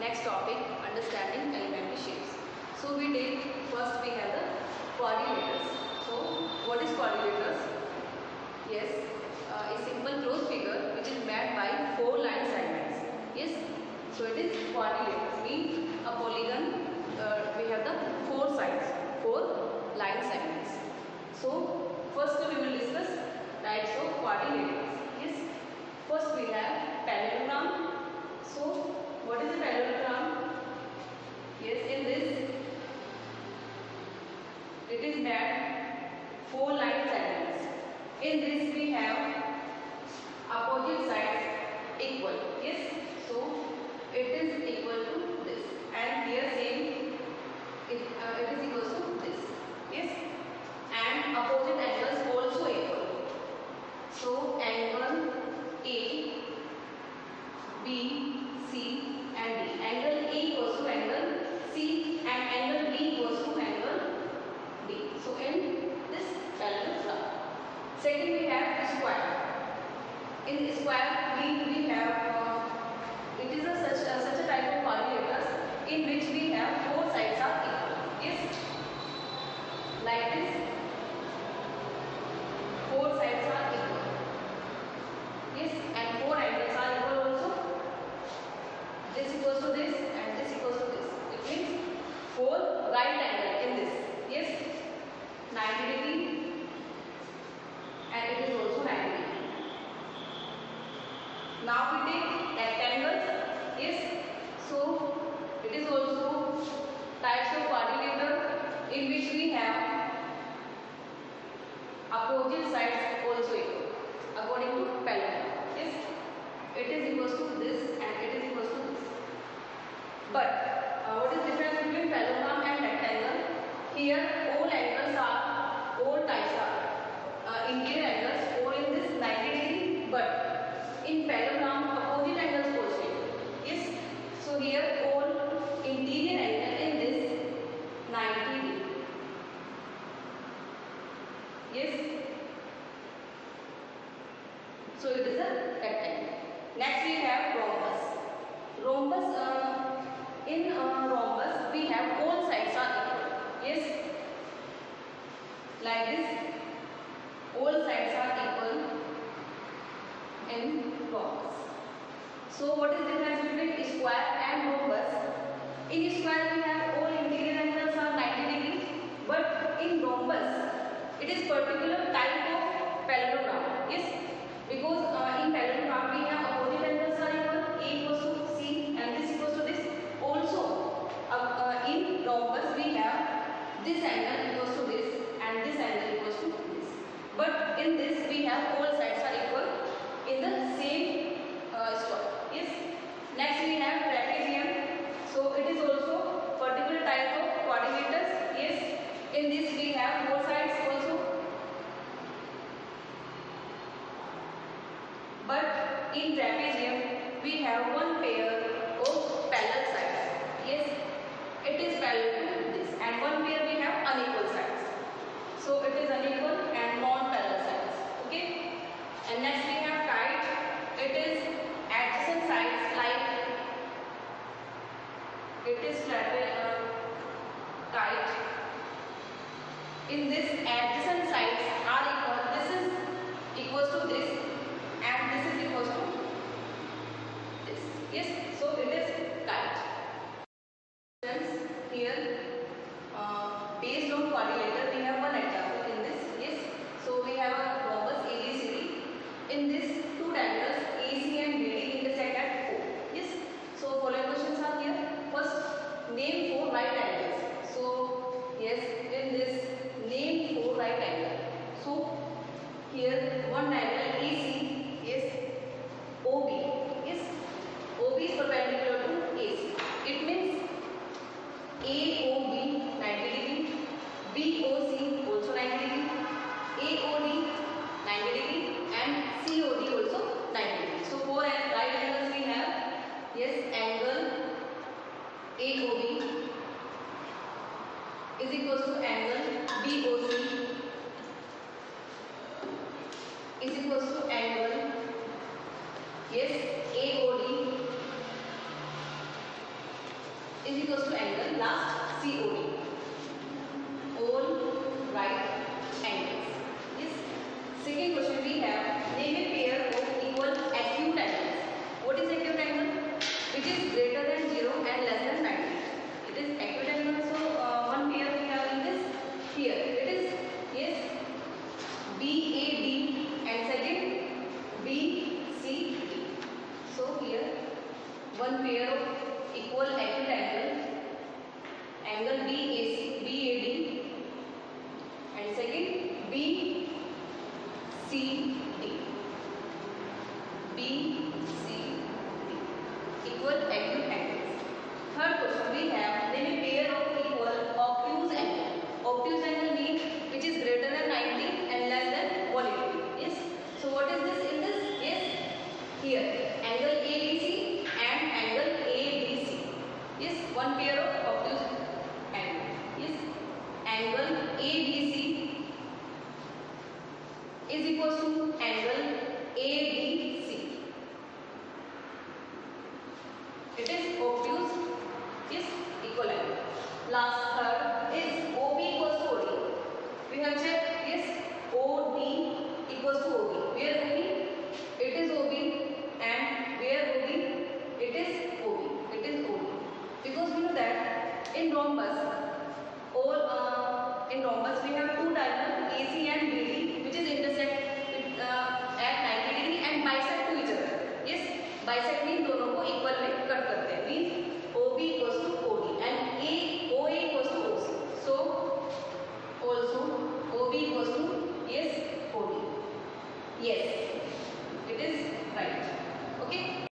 next topic, understanding elementary shapes. So we did first we have the coordinators. So what is coordinators? Yes, a simple closed figure which is made by 4 line segments. Yes, so it is coordinators. Mean a polygon. We have the 4 sides, 4 line segments. So first we will discuss types of coordinators. Yes, first we have parallelogram. So what is a parallelogram? Yes, in this it is made 4 line segments. In this we have opposite sides equal. Yes, so it is equal to this, and here same it is equal to this. Yes, and opposite angles also equal. So angle A, B, C and D. Angle A equals to angle C and angle B equals to angle D. So in this parallelogram. Second we have square. In square we have it is such a type of coordinators in which we have 4 sides are equal. Yes, like this 4 sides are equal. Yes, and 4 angles are equal also. This equals to this and this equals to this. It means 4 right angle in this. Yes, 90 degree and it is also 90 degree. Now we take rectangles. Yes, so it is also types of coordinator in which we have opposite sides also equal according to parallelogram. Yes, it is equals to this and it is equals to this. But what is the difference between parallelogram and rectangle? Here all angles are, all types are interior angles, all in this 90 degree, but in parallelogram opposite angles also equal. Yes, so here all interior angle in this 90 degree. Yes, so it is a rectangle. Next we have rhombus. Rhombus, in rhombus we have all sides are equal. Yes, like this all sides are equal in rhombus. So what is the difference between square and rhombus? In square we have all interior angles are 90 degree, but in rhombus it is particular type of parallelogram. Yes, because in parallelogram we have opposite angles are equal, A equals to C and this equals to this. Also in rhombus we have this angle equals to this and this angle equals to this. But in this we have all sides are equal in the same square. Yes. Next we have trapezium. So it is also particular type of coordinators. Yes. In this we have both sides also. But in trapezium we have one pair of parallel sides. Yes, it is parallel to this, and one pair we have unequal sides. So it is unequal and non-parallel sides. Okay. And next we have kite. It is adjacent sides like it is kite. In this adjacent sides are equal. This is equals to this and this is equals to this. Yes, so it is kite. Here based on coordinator we have one example in this. Yes, so we have a rhombus ABCD. In this two diagonals AC and BD intersect at O. Yes, so following questions are here. First, name 4 right angles. So yes, in this name 4 right angles. So here one diagonal AC is OB. Yes, OB is perpendicular equals to angle last COD. All right angles. Yes. Second question we have, name a pair of equal acute angles. What is acute angle? Which is greater than 0 and less than 90. It is acute angle. So one pair we have in this here. It is yes BAD and second BCD. So here one pair of equal acute angle BAD and second BCD. Equal acute angles. Third question we have, name a pair of equal obtuse angle. Obtuse angle means which is greater than 90 and less than 180. Yes. So what is this in this? Yes. Here angle ABC and angle ABC. Yes. One pair of obtuse angle. Yes. Angle ABC is equals to angle ABC. It is obtuse, is equal angle. Last third is OB equals to OD. We have checked, yes, OD equals to OB. Where OB? It is OB, and where OB? It is OB. It is OB. Because we know that in rhombus, in rhombus we have two diagonals AC and BD, which is intersect at 90 degree and bisect to each other. Yes, bisect means दोनों को equal में cut करते हैं. Means OB equals to OD and OA equals to OC. So also OB equals to yes OD. Yes, it is right.